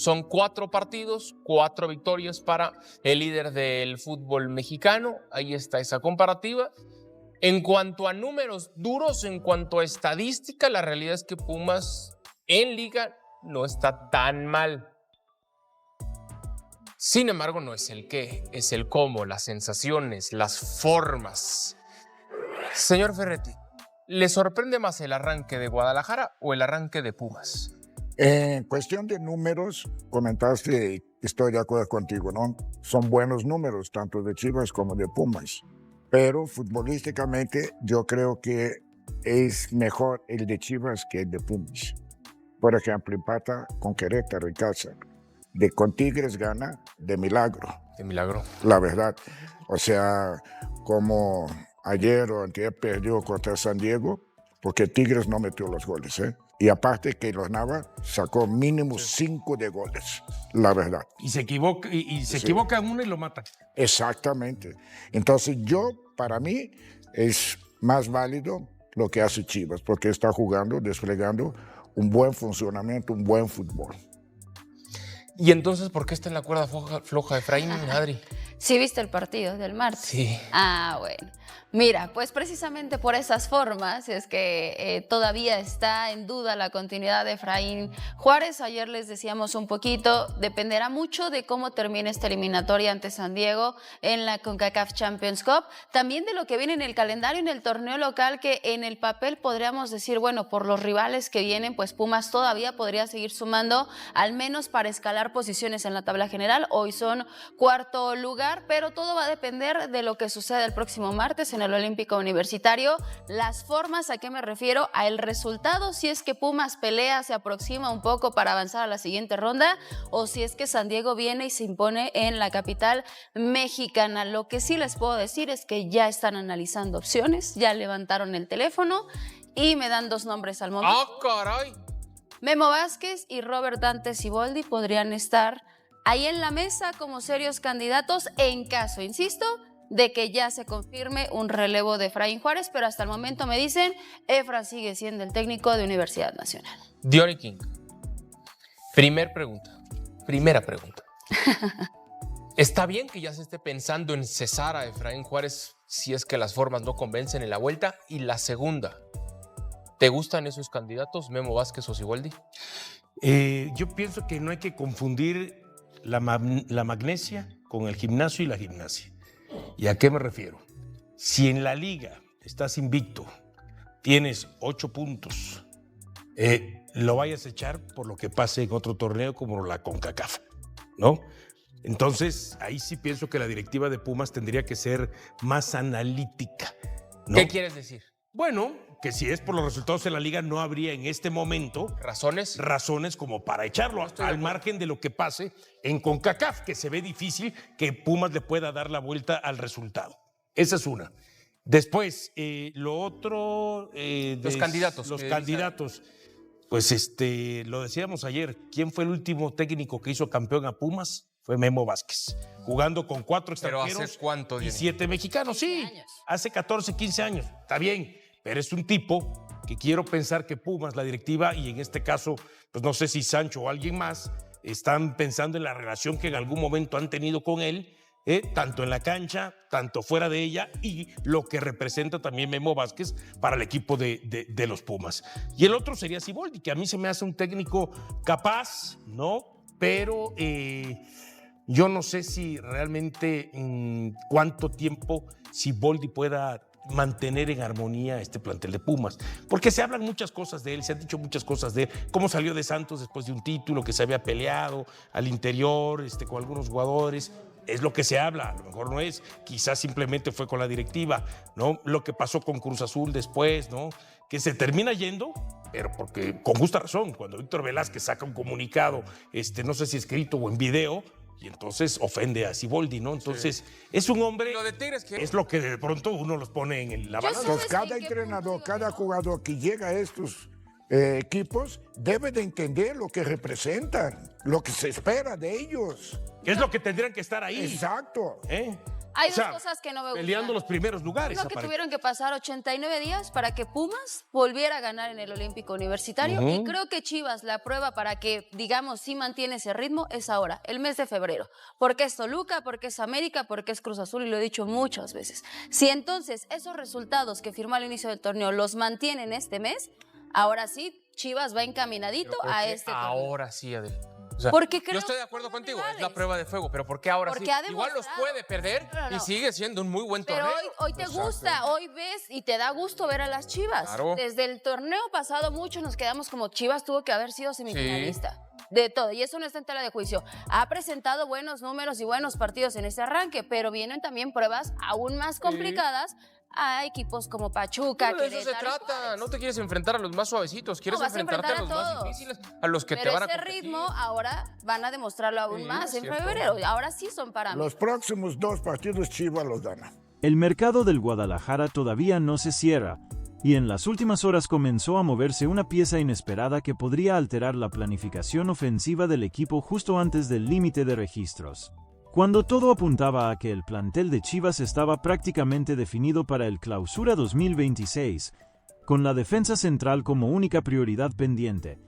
Son 4 partidos, 4 victorias para el líder del fútbol mexicano. Ahí está esa comparativa. En cuanto a números duros, en cuanto a estadística, la realidad es que Pumas en liga no está tan mal. Sin embargo, no es el qué, es el cómo, las sensaciones, las formas. Señor Ferretti, ¿le sorprende más el arranque de Guadalajara o el arranque de Pumas? En cuestión de números, comentaste, estoy de acuerdo contigo, ¿no? Son buenos números, tanto de Chivas como de Pumas. Pero futbolísticamente yo creo que es mejor el de Chivas que el de Pumas. Por ejemplo, empata con Querétaro en casa. Con Tigres gana de milagro. De milagro. La verdad. O sea, como ayer o antier perdió contra San Diego, porque Tigres no metió los goles, ¿eh? Y aparte que los Nava sacó mínimo 5 de goles, la verdad. Y se equivoca, se equivoca uno y lo mata. Exactamente. Entonces para mí, es más válido lo que hace Chivas, porque está jugando, desplegando un buen funcionamiento, un buen fútbol. ¿Y entonces por qué está en la cuerda floja Efraín, Adri? ¿Sí viste el partido del martes? Sí. Ah, bueno. Mira, pues precisamente por esas formas es que todavía está en duda la continuidad de Efraín Juárez. Ayer les decíamos un poquito, dependerá mucho de cómo termine esta eliminatoria ante San Diego en la CONCACAF Champions Cup. También de lo que viene en el calendario en el torneo local, que en el papel podríamos decir, bueno, por los rivales que vienen, pues Pumas todavía podría seguir sumando, al menos para escalar posiciones en la tabla general. Hoy son 4º lugar, pero todo va a depender de lo que suceda el próximo martes en el Olímpico Universitario. Las formas, ¿a qué me refiero? A el resultado, si es que Pumas pelea, se aproxima un poco para avanzar a la siguiente ronda, o si es que San Diego viene y se impone en la capital mexicana. Lo que sí les puedo decir es que ya están analizando opciones, ya levantaron el teléfono y me dan 2 nombres al momento. ¡Ah, caray! Memo Vázquez y Robert Dante Siboldi podrían estar ahí en la mesa como serios candidatos en caso, insisto, de que ya se confirme un relevo de Efraín Juárez, pero hasta el momento me dicen, Efra sigue siendo el técnico de Universidad Nacional. Diony King, primera pregunta. ¿Está bien que ya se esté pensando en cesar a Efraín Juárez si es que las formas no convencen en la vuelta? Y la segunda, ¿te gustan esos candidatos, Memo Vázquez o Siboldi? Yo pienso que no hay que confundir la magnesia con el gimnasio y la gimnasia. ¿Y a qué me refiero? Si en la liga estás invicto, tienes 8 puntos, lo vayas a echar por lo que pase en otro torneo como la CONCACAF, ¿no? Entonces, ahí sí pienso que la directiva de Pumas tendría que ser más analítica, ¿no? ¿Qué quieres decir? Bueno, que si es por los resultados en la liga, no habría en este momento razones como para echarlo, al margen de lo que pase en CONCACAF, que se ve difícil que Pumas le pueda dar la vuelta al resultado. Esa es una. Después, lo otro... Los candidatos. Los candidatos. Pues lo decíamos ayer, ¿quién fue el último técnico que hizo campeón a Pumas? Fue Memo Vázquez, jugando con 4 extranjeros. ¿Pero hace cuánto? Y 7 mexicanos, sí, hace 14, 15 años, está bien. Pero es un tipo que quiero pensar que Pumas, la directiva, y en este caso, pues no sé si Sancho o alguien más, están pensando en la relación que en algún momento han tenido con él, tanto en la cancha, tanto fuera de ella, y lo que representa también Memo Vázquez para el equipo de los Pumas. Y el otro sería Siboldi, que a mí se me hace un técnico capaz, ¿no? Pero yo no sé si realmente cuánto tiempo Siboldi pueda mantener en armonía este plantel de Pumas, porque se hablan muchas cosas de él, se han dicho muchas cosas de él, cómo salió de Santos después de un título, que se había peleado al interior con algunos jugadores. Es lo que se habla, a lo mejor no es, quizás simplemente fue con la directiva, ¿no? Lo que pasó con Cruz Azul después, ¿no? Que se termina yendo, pero porque con justa razón, cuando Víctor Velázquez saca un comunicado, no sé si escrito o en video, y entonces ofende a Siboldi, ¿no? Entonces, es un hombre, lo de Tigres, ¿qué? es lo que de pronto uno los pone en la balanza. Entonces, cada entrenador, cada jugador que llega a estos equipos debe de entender lo que representan, lo que se espera de ellos. ¿Qué es lo que tendrían que estar ahí? Exacto. Hay O sea, dos cosas que no me gustan. Peleando los primeros lugares. Uno, que tuvieron que pasar 89 días para que Pumas volviera a ganar en el Olímpico Universitario. Y creo que Chivas, la prueba para que, digamos, sí mantiene ese ritmo es ahora, el mes de febrero. Porque es Toluca, porque es América, porque es Cruz Azul, y lo he dicho muchas veces. Si entonces esos resultados que firmó al inicio del torneo los mantienen este mes, ahora sí, Chivas va encaminadito a este torneo. Ahora sí, Adel. O sea, Porque creo yo estoy de acuerdo contigo, es la prueba de fuego, pero ¿por qué ahora Porque sí? ha Igual los demostrado. puede perder No. y sigue siendo un muy buen Pero torneo. hoy te gusta, hoy ves y te da gusto ver a las Chivas. Claro. Desde el torneo pasado muchos nos quedamos como Chivas tuvo que haber sido semifinalista. De todo, y eso no está en tela de juicio. Ha presentado buenos números y buenos partidos en este arranque, pero vienen también pruebas aún más complicadas a equipos como Pachuca, Pero de eso se Querétaro y trata, Juárez. no te quieres enfrentar a los más suavecitos, quieres vas a enfrentarte a los enfrentar a más todos. difíciles, a los que Pero te van a ese competir. ritmo ahora van a demostrarlo aún Sí, más es en cierto. febrero. Ahora sí son parámetros. Los próximos 2 partidos Chivas los gana. El mercado del Guadalajara todavía no se cierra, y en las últimas horas comenzó a moverse una pieza inesperada que podría alterar la planificación ofensiva del equipo justo antes del límite de registros. Cuando todo apuntaba a que el plantel de Chivas estaba prácticamente definido para el Clausura 2026, con la defensa central como única prioridad pendiente,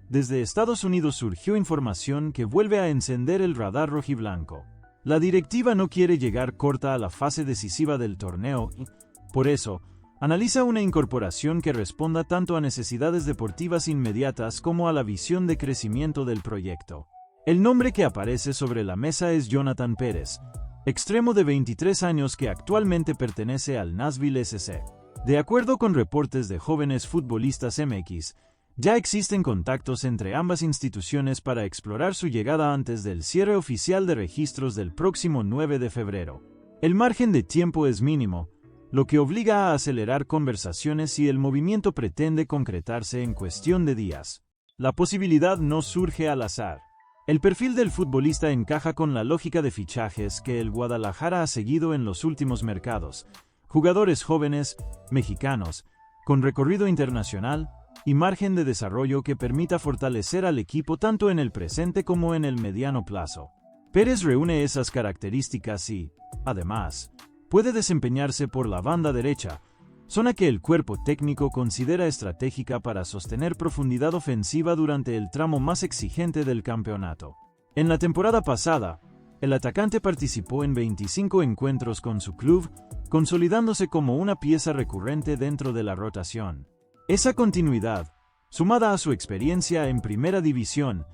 desde Estados Unidos surgió información que vuelve a encender el radar rojiblanco. La directiva no quiere llegar corta a la fase decisiva del torneo y, por eso, analiza una incorporación que responda tanto a necesidades deportivas inmediatas como a la visión de crecimiento del proyecto. El nombre que aparece sobre la mesa es Jonathan Pérez, extremo de 23 años que actualmente pertenece al Nashville SC. De acuerdo con reportes de Jóvenes Futbolistas MX, ya existen contactos entre ambas instituciones para explorar su llegada antes del cierre oficial de registros del próximo 9 de febrero. El margen de tiempo es mínimo, lo que obliga a acelerar conversaciones si el movimiento pretende concretarse en cuestión de días. La posibilidad no surge al azar. El perfil del futbolista encaja con la lógica de fichajes que el Guadalajara ha seguido en los últimos mercados. Jugadores jóvenes, mexicanos, con recorrido internacional y margen de desarrollo que permita fortalecer al equipo tanto en el presente como en el mediano plazo. Pérez reúne esas características y, además, puede desempeñarse por la banda derecha, zona que el cuerpo técnico considera estratégica para sostener profundidad ofensiva durante el tramo más exigente del campeonato. En la temporada pasada, el atacante participó en 25 encuentros con su club, consolidándose como una pieza recurrente dentro de la rotación. Esa continuidad, sumada a su experiencia en Primera División,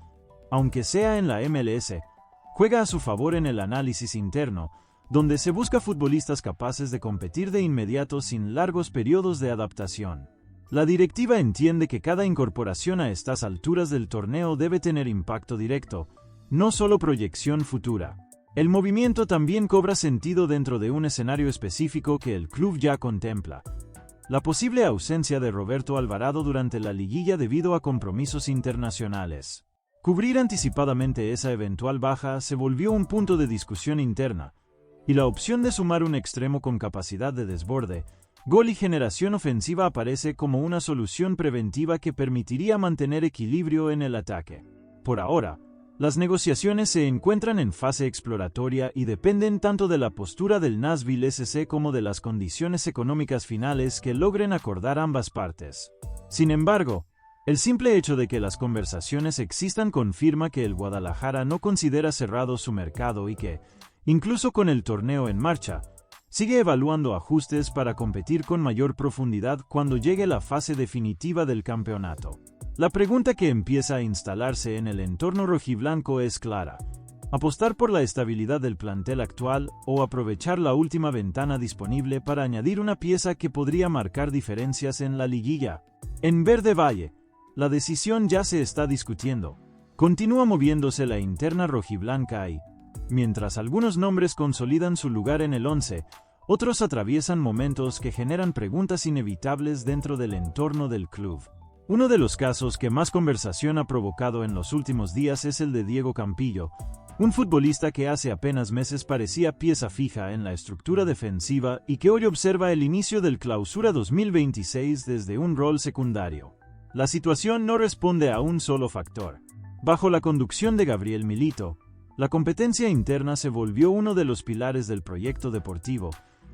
aunque sea en la MLS, juega a su favor en el análisis interno, donde se busca futbolistas capaces de competir de inmediato sin largos periodos de adaptación. La directiva entiende que cada incorporación a estas alturas del torneo debe tener impacto directo, no solo proyección futura. El movimiento también cobra sentido dentro de un escenario específico que el club ya contempla: la posible ausencia de Roberto Alvarado durante la liguilla debido a compromisos internacionales. Cubrir anticipadamente esa eventual baja se volvió un punto de discusión interna, y la opción de sumar un extremo con capacidad de desborde, gol y generación ofensiva aparece como una solución preventiva que permitiría mantener equilibrio en el ataque. Por ahora, las negociaciones se encuentran en fase exploratoria y dependen tanto de la postura del Nashville SC como de las condiciones económicas finales que logren acordar ambas partes. Sin embargo, el simple hecho de que las conversaciones existan confirma que el Guadalajara no considera cerrado su mercado y que, incluso con el torneo en marcha, sigue evaluando ajustes para competir con mayor profundidad cuando llegue la fase definitiva del campeonato. La pregunta que empieza a instalarse en el entorno rojiblanco es clara: ¿apostar por la estabilidad del plantel actual o aprovechar la última ventana disponible para añadir una pieza que podría marcar diferencias en la liguilla? En Verde Valle, la decisión ya se está discutiendo. Continúa moviéndose la interna rojiblanca y, mientras algunos nombres consolidan su lugar en el 11, otros atraviesan momentos que generan preguntas inevitables dentro del entorno del club. Uno de los casos que más conversación ha provocado en los últimos días es el de Diego Campillo, un futbolista que hace apenas meses parecía pieza fija en la estructura defensiva y que hoy observa el inicio del Clausura 2026 desde un rol secundario. La situación no responde a un solo factor. Bajo la conducción de Gabriel Milito, la competencia interna se volvió uno de los pilares del proyecto deportivo,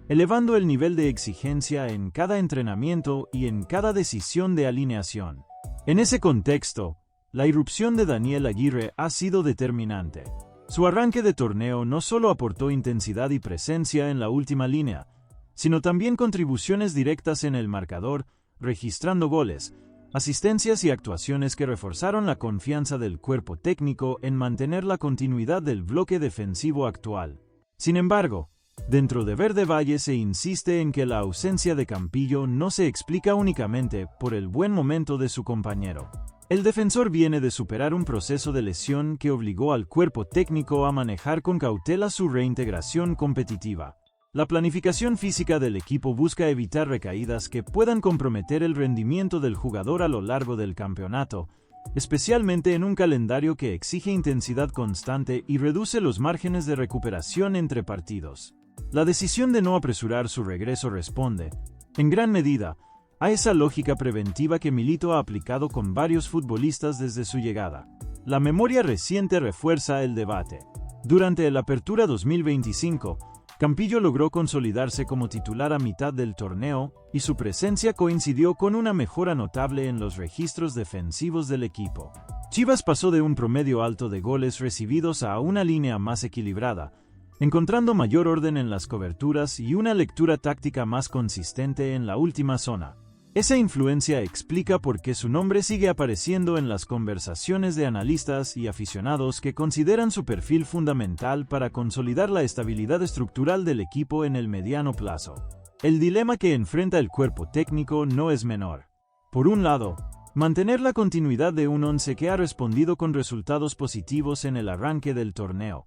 elevando el nivel de exigencia en cada entrenamiento y en cada decisión de alineación. En ese contexto, la irrupción de Daniel Aguirre ha sido determinante. Su arranque de torneo no solo aportó intensidad y presencia en la última línea, sino también contribuciones directas en el marcador, registrando goles, asistencias y actuaciones que reforzaron la confianza del cuerpo técnico en mantener la continuidad del bloque defensivo actual. Sin embargo, dentro de Verde Valle se insiste en que la ausencia de Campillo no se explica únicamente por el buen momento de su compañero. El defensor viene de superar un proceso de lesión que obligó al cuerpo técnico a manejar con cautela su reintegración competitiva. La planificación física del equipo busca evitar recaídas que puedan comprometer el rendimiento del jugador a lo largo del campeonato, especialmente en un calendario que exige intensidad constante y reduce los márgenes de recuperación entre partidos. La decisión de no apresurar su regreso responde, en gran medida, a esa lógica preventiva que Milito ha aplicado con varios futbolistas desde su llegada. La memoria reciente refuerza el debate. Durante la Apertura 2025, Campillo logró consolidarse como titular a mitad del torneo y su presencia coincidió con una mejora notable en los registros defensivos del equipo. Chivas pasó de un promedio alto de goles recibidos a una línea más equilibrada, encontrando mayor orden en las coberturas y una lectura táctica más consistente en la última zona. Esa influencia explica por qué su nombre sigue apareciendo en las conversaciones de analistas y aficionados que consideran su perfil fundamental para consolidar la estabilidad estructural del equipo en el mediano plazo. El dilema que enfrenta el cuerpo técnico no es menor. Por un lado, mantener la continuidad de un once que ha respondido con resultados positivos en el arranque del torneo.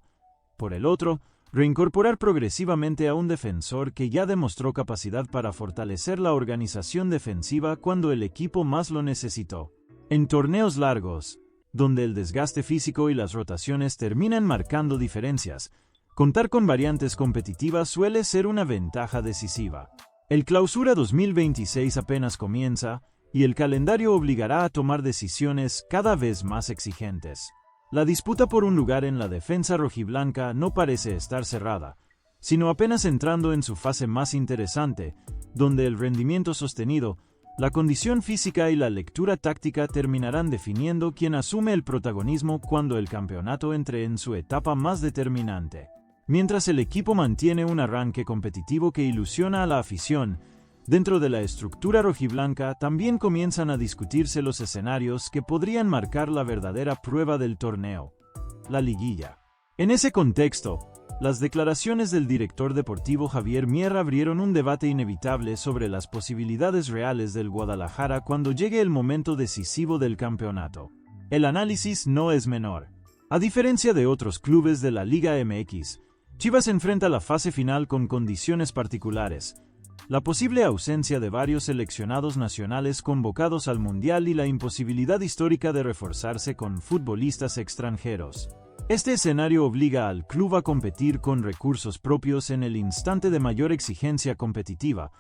Por el otro, reincorporar progresivamente a un defensor que ya demostró capacidad para fortalecer la organización defensiva cuando el equipo más lo necesitó. En torneos largos, donde el desgaste físico y las rotaciones terminan marcando diferencias, contar con variantes competitivas suele ser una ventaja decisiva. El Clausura 2026 apenas comienza, y el calendario obligará a tomar decisiones cada vez más exigentes. La disputa por un lugar en la defensa rojiblanca no parece estar cerrada, sino apenas entrando en su fase más interesante, donde el rendimiento sostenido, la condición física y la lectura táctica terminarán definiendo quién asume el protagonismo cuando el campeonato entre en su etapa más determinante. Mientras el equipo mantiene un arranque competitivo que ilusiona a la afición, dentro de la estructura rojiblanca también comienzan a discutirse los escenarios que podrían marcar la verdadera prueba del torneo, la liguilla. En ese contexto, las declaraciones del director deportivo Javier Mier abrieron un debate inevitable sobre las posibilidades reales del Guadalajara cuando llegue el momento decisivo del campeonato. El análisis no es menor. A diferencia de otros clubes de la Liga MX, Chivas enfrenta la fase final con condiciones particulares. La posible ausencia de varios seleccionados nacionales convocados al Mundial y la imposibilidad histórica de reforzarse con futbolistas extranjeros. Este escenario obliga al club a competir con recursos propios en el instante de mayor exigencia competitiva,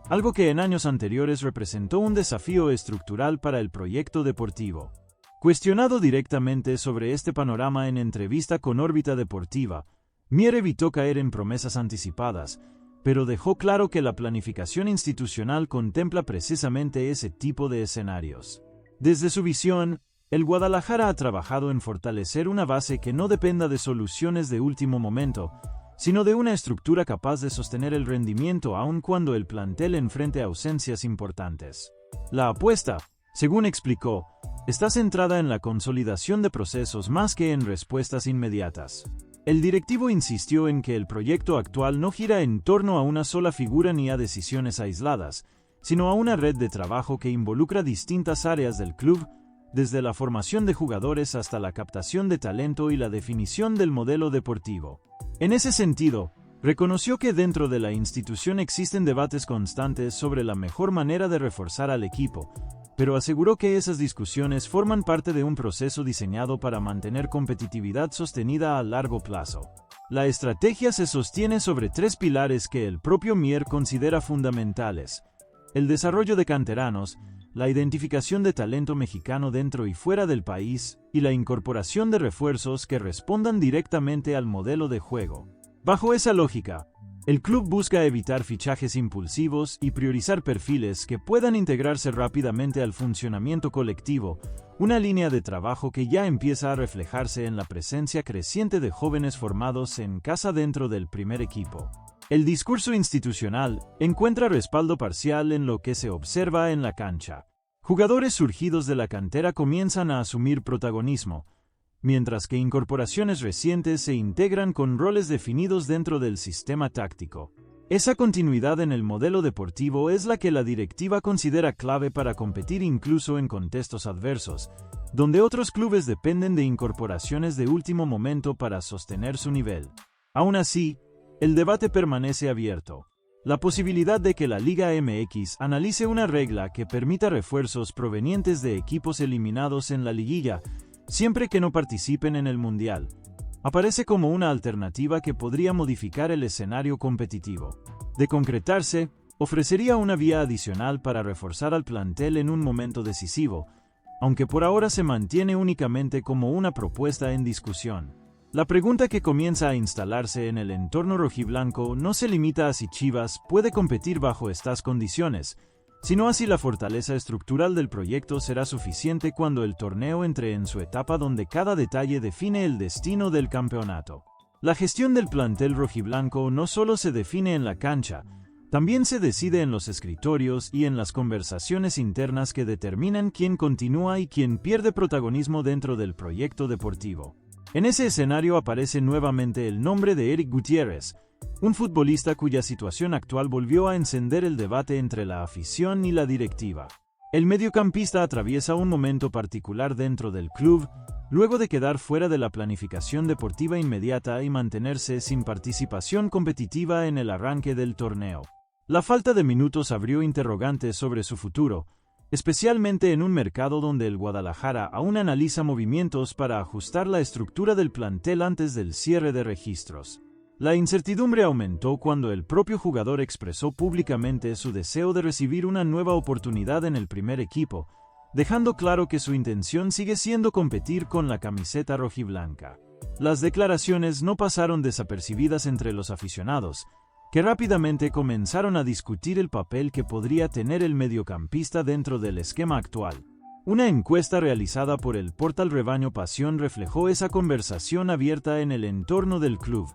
algo que en años anteriores representó un desafío estructural para el proyecto deportivo. Cuestionado directamente sobre este panorama en entrevista con Órbita Deportiva, Mier evitó caer en promesas anticipadas, pero dejó claro que la planificación institucional contempla precisamente ese tipo de escenarios. Desde su visión, el Guadalajara ha trabajado en fortalecer una base que no dependa de soluciones de último momento, sino de una estructura capaz de sostener el rendimiento aun cuando el plantel enfrente ausencias importantes. La apuesta, según explicó, está centrada en la consolidación de procesos más que en respuestas inmediatas. El directivo insistió en que el proyecto actual no gira en torno a una sola figura ni a decisiones aisladas, sino a una red de trabajo que involucra distintas áreas del club, desde la formación de jugadores hasta la captación de talento y la definición del modelo deportivo. En ese sentido, reconoció que dentro de la institución existen debates constantes sobre la mejor manera de reforzar al equipo, pero aseguró que esas discusiones forman parte de un proceso diseñado para mantener competitividad sostenida a largo plazo. La estrategia se sostiene sobre tres pilares que el propio Mier considera fundamentales: el desarrollo de canteranos, la identificación de talento mexicano dentro y fuera del país y la incorporación de refuerzos que respondan directamente al modelo de juego. Bajo esa lógica, el club busca evitar fichajes impulsivos y priorizar perfiles que puedan integrarse rápidamente al funcionamiento colectivo, una línea de trabajo que ya empieza a reflejarse en la presencia creciente de jóvenes formados en casa dentro del primer equipo. El discurso institucional encuentra respaldo parcial en lo que se observa en la cancha. Jugadores surgidos de la cantera comienzan a asumir protagonismo, mientras que incorporaciones recientes se integran con roles definidos dentro del sistema táctico. Esa continuidad en el modelo deportivo es la que la directiva considera clave para competir incluso en contextos adversos, donde otros clubes dependen de incorporaciones de último momento para sostener su nivel. Aún así, el debate permanece abierto. La posibilidad de que la Liga MX analice una regla que permita refuerzos provenientes de equipos eliminados en la liguilla, siempre que no participen en el Mundial, aparece como una alternativa que podría modificar el escenario competitivo. De concretarse, ofrecería una vía adicional para reforzar al plantel en un momento decisivo, aunque por ahora se mantiene únicamente como una propuesta en discusión. La pregunta que comienza a instalarse en el entorno rojiblanco no se limita a si Chivas puede competir bajo estas condiciones, sino a si la fortaleza estructural del proyecto será suficiente cuando el torneo entre en su etapa donde cada detalle define el destino del campeonato. La gestión del plantel rojiblanco no solo se define en la cancha, también se decide en los escritorios y en las conversaciones internas que determinan quién continúa y quién pierde protagonismo dentro del proyecto deportivo. En ese escenario aparece nuevamente el nombre de Eric Gutiérrez, un futbolista cuya situación actual volvió a encender el debate entre la afición y la directiva. El mediocampista atraviesa un momento particular dentro del club, luego de quedar fuera de la planificación deportiva inmediata y mantenerse sin participación competitiva en el arranque del torneo. La falta de minutos abrió interrogantes sobre su futuro, especialmente en un mercado donde el Guadalajara aún analiza movimientos para ajustar la estructura del plantel antes del cierre de registros. La incertidumbre aumentó cuando el propio jugador expresó públicamente su deseo de recibir una nueva oportunidad en el primer equipo, dejando claro que su intención sigue siendo competir con la camiseta rojiblanca. Las declaraciones no pasaron desapercibidas entre los aficionados, que rápidamente comenzaron a discutir el papel que podría tener el mediocampista dentro del esquema actual. Una encuesta realizada por el portal Rebaño Pasión reflejó esa conversación abierta en el entorno del club.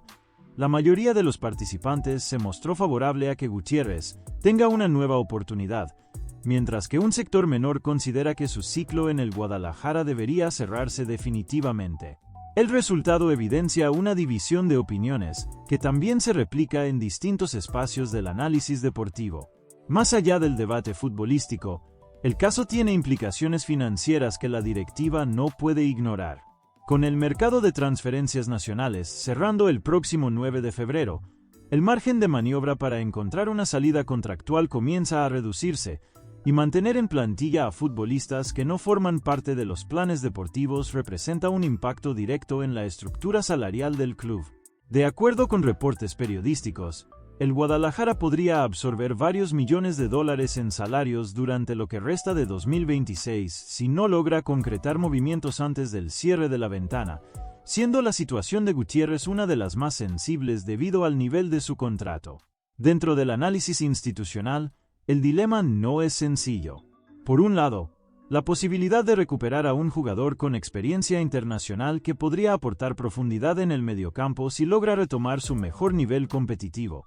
La mayoría de los participantes se mostró favorable a que Gutiérrez tenga una nueva oportunidad, mientras que un sector menor considera que su ciclo en el Guadalajara debería cerrarse definitivamente. El resultado evidencia una división de opiniones que también se replica en distintos espacios del análisis deportivo. Más allá del debate futbolístico, el caso tiene implicaciones financieras que la directiva no puede ignorar. Con el mercado de transferencias nacionales cerrando el próximo 9 de febrero, el margen de maniobra para encontrar una salida contractual comienza a reducirse, y mantener en plantilla a futbolistas que no forman parte de los planes deportivos representa un impacto directo en la estructura salarial del club. De acuerdo con reportes periodísticos, el Guadalajara podría absorber varios millones de dólares en salarios durante lo que resta de 2026 si no logra concretar movimientos antes del cierre de la ventana, siendo la situación de Gutiérrez una de las más sensibles debido al nivel de su contrato. Dentro del análisis institucional, el dilema no es sencillo. Por un lado, la posibilidad de recuperar a un jugador con experiencia internacional que podría aportar profundidad en el mediocampo si logra retomar su mejor nivel competitivo.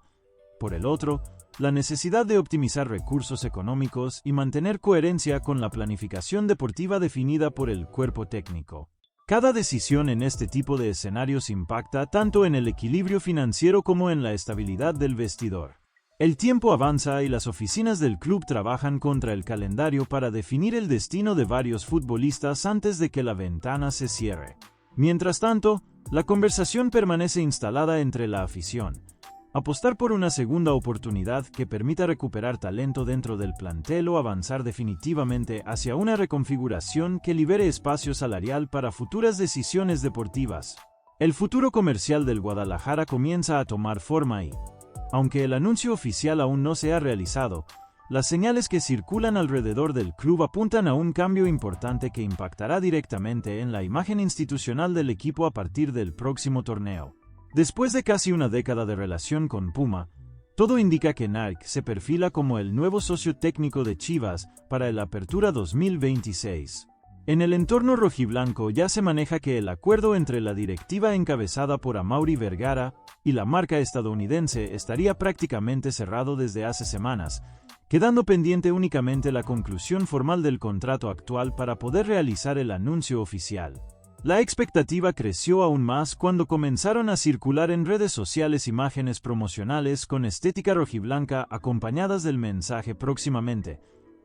Por el otro, la necesidad de optimizar recursos económicos y mantener coherencia con la planificación deportiva definida por el cuerpo técnico. Cada decisión en este tipo de escenarios impacta tanto en el equilibrio financiero como en la estabilidad del vestidor. El tiempo avanza y las oficinas del club trabajan contra el calendario para definir el destino de varios futbolistas antes de que la ventana se cierre. Mientras tanto, la conversación permanece instalada entre la afición. Apostar por una segunda oportunidad que permita recuperar talento dentro del plantel o avanzar definitivamente hacia una reconfiguración que libere espacio salarial para futuras decisiones deportivas. El futuro comercial del Guadalajara comienza a tomar forma y, aunque el anuncio oficial aún no se ha realizado, las señales que circulan alrededor del club apuntan a un cambio importante que impactará directamente en la imagen institucional del equipo a partir del próximo torneo. Después de casi una década de relación con Puma, todo indica que Nike se perfila como el nuevo socio técnico de Chivas para el Apertura 2026. En el entorno rojiblanco ya se maneja que el acuerdo entre la directiva encabezada por Amaury Vergara y la marca estadounidense estaría prácticamente cerrado desde hace semanas, quedando pendiente únicamente la conclusión formal del contrato actual para poder realizar el anuncio oficial. La expectativa creció aún más cuando comenzaron a circular en redes sociales imágenes promocionales con estética rojiblanca acompañadas del mensaje próximamente,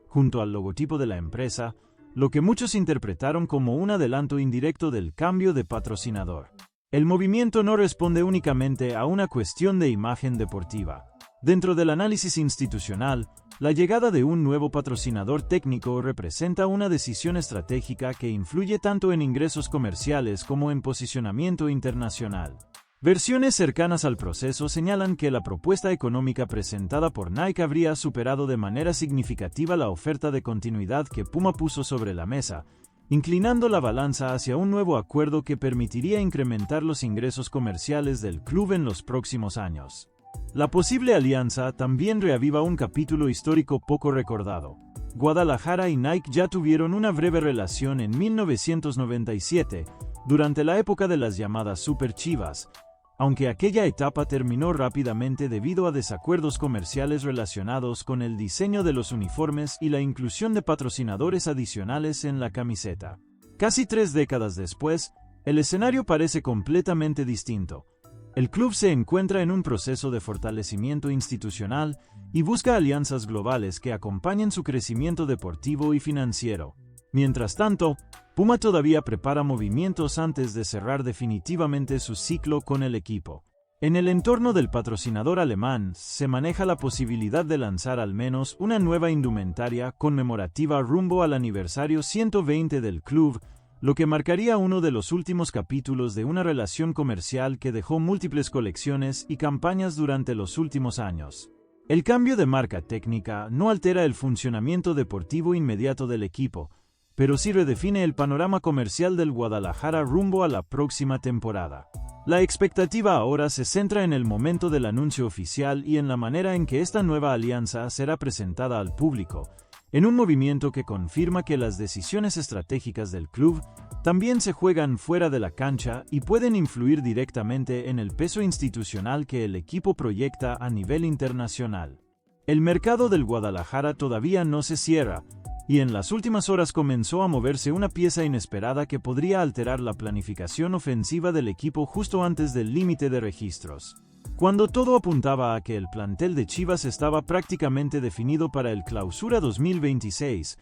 junto al logotipo de la empresa, lo que muchos interpretaron como un adelanto indirecto del cambio de patrocinador. El movimiento no responde únicamente a una cuestión de imagen deportiva. Dentro del análisis institucional, la llegada de un nuevo patrocinador técnico representa una decisión estratégica que influye tanto en ingresos comerciales como en posicionamiento internacional. Versiones cercanas al proceso señalan que la propuesta económica presentada por Nike habría superado de manera significativa la oferta de continuidad que Puma puso sobre la mesa, inclinando la balanza hacia un nuevo acuerdo que permitiría incrementar los ingresos comerciales del club en los próximos años. La posible alianza también reaviva un capítulo histórico poco recordado. Guadalajara y Nike ya tuvieron una breve relación en 1997, durante la época de las llamadas Super Chivas, aunque aquella etapa terminó rápidamente debido a desacuerdos comerciales relacionados con el diseño de los uniformes y la inclusión de patrocinadores adicionales en la camiseta. Casi 3 décadas después, el escenario parece completamente distinto. El club se encuentra en un proceso de fortalecimiento institucional y busca alianzas globales que acompañen su crecimiento deportivo y financiero. Mientras tanto, Puma todavía prepara movimientos antes de cerrar definitivamente su ciclo con el equipo. En el entorno del patrocinador alemán, se maneja la posibilidad de lanzar al menos una nueva indumentaria conmemorativa rumbo al aniversario 120 del club, lo que marcaría uno de los últimos capítulos de una relación comercial que dejó múltiples colecciones y campañas durante los últimos años. El cambio de marca técnica no altera el funcionamiento deportivo inmediato del equipo, pero sí redefine el panorama comercial del Guadalajara rumbo a la próxima temporada. La expectativa ahora se centra en el momento del anuncio oficial y en la manera en que esta nueva alianza será presentada al público, en un movimiento que confirma que las decisiones estratégicas del club también se juegan fuera de la cancha y pueden influir directamente en el peso institucional que el equipo proyecta a nivel internacional. El mercado del Guadalajara todavía no se cierra, y en las últimas horas comenzó a moverse una pieza inesperada que podría alterar la planificación ofensiva del equipo justo antes del límite de registros. Cuando todo apuntaba a que el plantel de Chivas estaba prácticamente definido para el Clausura 2026,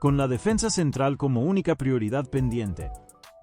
con la defensa central como única prioridad pendiente,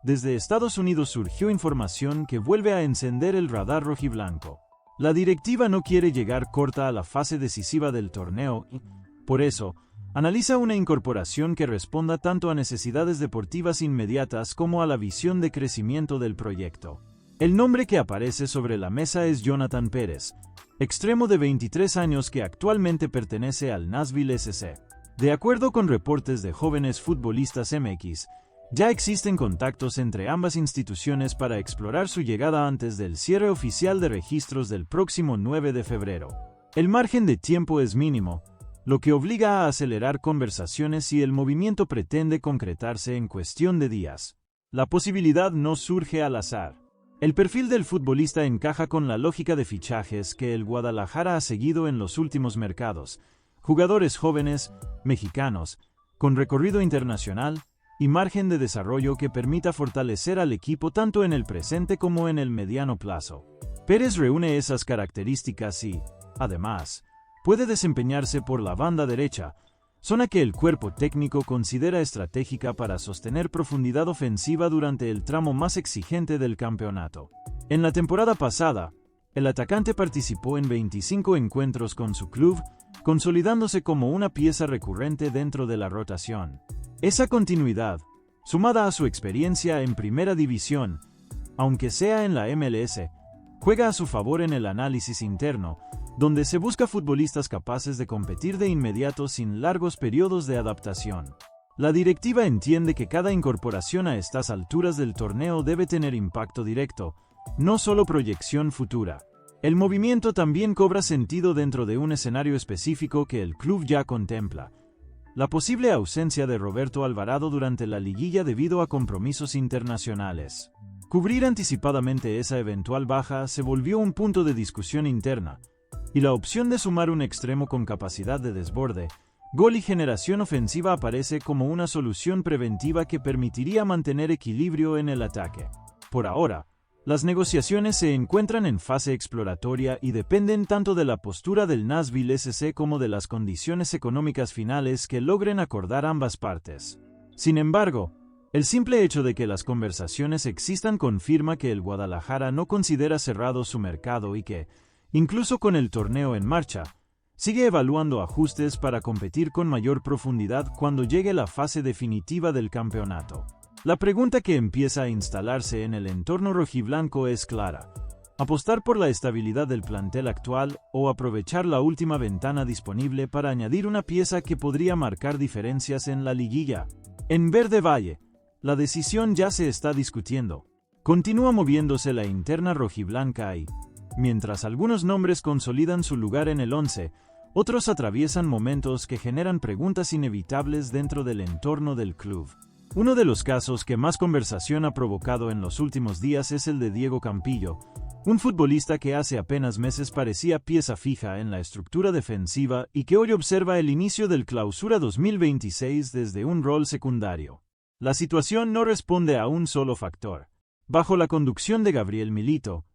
desde Estados Unidos surgió información que vuelve a encender el radar rojiblanco. La directiva no quiere llegar corta a la fase decisiva del torneo y, por eso, analiza una incorporación que responda tanto a necesidades deportivas inmediatas como a la visión de crecimiento del proyecto. El nombre que aparece sobre la mesa es Jonathan Pérez, extremo de 23 años que actualmente pertenece al Nashville SC. De acuerdo con reportes de Jóvenes Futbolistas MX, ya existen contactos entre ambas instituciones para explorar su llegada antes del cierre oficial de registros del próximo 9 de febrero. El margen de tiempo es mínimo, lo que obliga a acelerar conversaciones si el movimiento pretende concretarse en cuestión de días. La posibilidad no surge al azar. El perfil del futbolista encaja con la lógica de fichajes que el Guadalajara ha seguido en los últimos mercados: jugadores jóvenes, mexicanos, con recorrido internacional y margen de desarrollo que permita fortalecer al equipo tanto en el presente como en el mediano plazo. Pérez reúne esas características y, además, puede desempeñarse por la banda derecha, zona que el cuerpo técnico considera estratégica para sostener profundidad ofensiva durante el tramo más exigente del campeonato. En la temporada pasada, el atacante participó en 25 encuentros con su club, consolidándose como una pieza recurrente dentro de la rotación. Esa continuidad, sumada a su experiencia en Primera División, aunque sea en la MLS, juega a su favor en el análisis interno, donde se busca futbolistas capaces de competir de inmediato sin largos periodos de adaptación. La directiva entiende que cada incorporación a estas alturas del torneo debe tener impacto directo, no solo proyección futura. El movimiento también cobra sentido dentro de un escenario específico que el club ya contempla: la posible ausencia de Roberto Alvarado durante la liguilla debido a compromisos internacionales. Cubrir anticipadamente esa eventual baja se volvió un punto de discusión interna, y la opción de sumar un extremo con capacidad de desborde, gol y generación ofensiva aparece como una solución preventiva que permitiría mantener equilibrio en el ataque. Por ahora, las negociaciones se encuentran en fase exploratoria y dependen tanto de la postura del Nashville SC como de las condiciones económicas finales que logren acordar ambas partes. Sin embargo, el simple hecho de que las conversaciones existan confirma que el Guadalajara no considera cerrado su mercado y que, incluso con el torneo en marcha, sigue evaluando ajustes para competir con mayor profundidad cuando llegue la fase definitiva del campeonato. La pregunta que empieza a instalarse en el entorno rojiblanco es clara: ¿apostar por la estabilidad del plantel actual o aprovechar la última ventana disponible para añadir una pieza que podría marcar diferencias en la liguilla? En Verde Valle, la decisión ya se está discutiendo. Continúa moviéndose la interna rojiblanca y, mientras algunos nombres consolidan su lugar en el 11, otros atraviesan momentos que generan preguntas inevitables dentro del entorno del club. Uno de los casos que más conversación ha provocado en los últimos días es el de Diego Campillo, un futbolista que hace apenas meses parecía pieza fija en la estructura defensiva y que hoy observa el inicio del Clausura 2026 desde un rol secundario. La situación no responde a un solo factor. Bajo la conducción de Gabriel Milito,